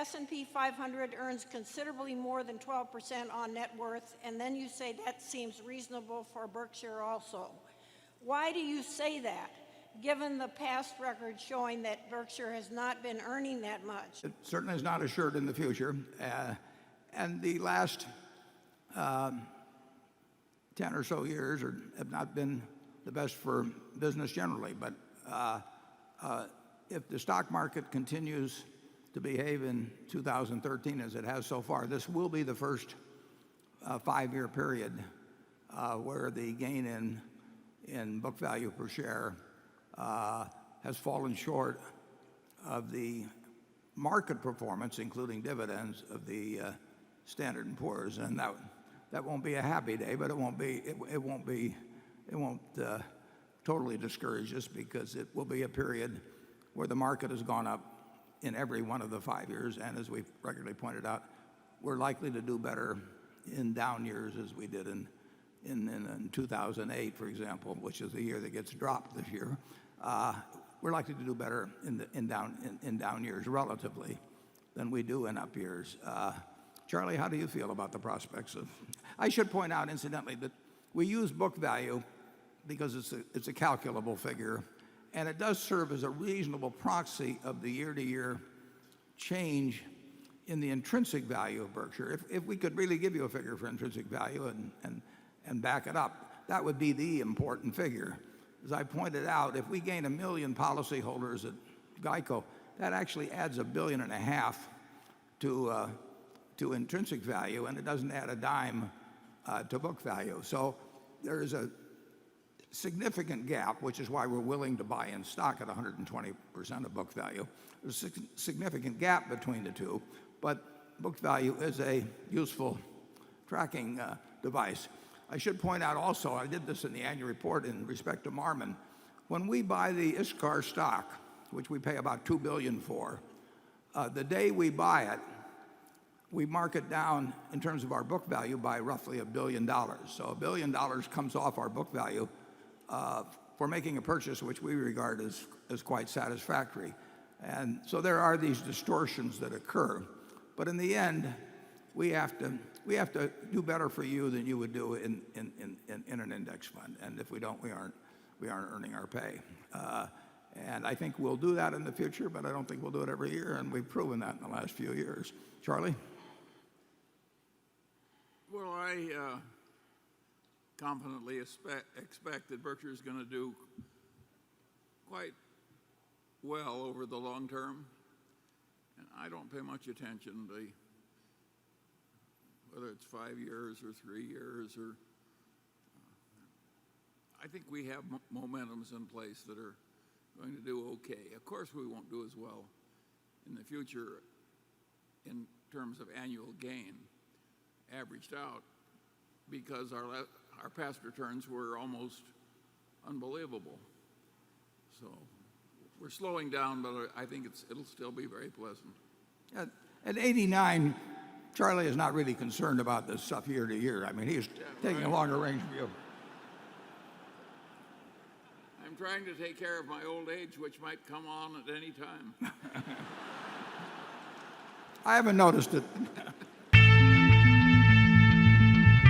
S&P 500 earns considerably more than 12% on net worth, and then you say that seems reasonable for Berkshire also. Why do you say that, given the past record showing that Berkshire has not been earning that much? It certainly is not assured in the future. And the last 10 or so years have not been the best for business generally. But if the stock market continues to behave in 2013 as it has so far, this will be the first 5-year period where the gain in book value per share has fallen short of the market performance, including dividends, of the Standard and Poor's, and that won't be a happy day, but it won't totally discourage us, because it will be a period where the market has gone up in every one of the 5 years, and as we've regularly pointed out, we're likely to do better in down years, as we did in 2008, for example, which is the year that gets dropped this year. We're likely to do better in down years relatively than we do in up years. Charlie, how do you feel about the prospects of? I should point out, incidentally, that we use book value because it's a calculable figure, and it does serve as a reasonable proxy of the year-to-year change in the intrinsic value of Berkshire. If we could really give you a figure for intrinsic value and back it up, that would be the important figure. As I pointed out, if we gain 1 million policyholders at GEICO, that actually adds $1.5 billion to intrinsic value, and it doesn't add a dime to book value. So there is a significant gap, which is why we're willing to buy in stock at 120% of book value. There's a significant gap between the two, but book value is a useful tracking device. I should point out also, I did this in the annual report in respect to Marmon. When we buy the ISCAR stock, which we pay about $2 billion for, the day we buy it, we mark it down in terms of our book value by roughly $1 billion. So $1 billion comes off our book value for making a purchase which we regard as quite satisfactory. And so there are these distortions that occur. But in the end, we have to do better for you than you would do in an index fund. And if we don't, we aren't earning our pay. And I think we'll do that in the future, but I don't think we'll do it every year, and we've proven that in the last few years. Charlie? Well, I confidently expect that Berkshire is going to do quite well over the long term, and I don't pay much attention to whether it's 5 years or 3 years, or I think we have momentums in place that are going to do okay. Of course, we won't do as well in the future in terms of annual gain averaged out, because our past returns were almost unbelievable. So we're slowing down, but I think it'll still be very pleasant. At 89, Charlie is not really concerned about this stuff year to year. I mean, he's taking a longer range view. I'm trying to take care of my old age, which might come on at any time. I haven't noticed it.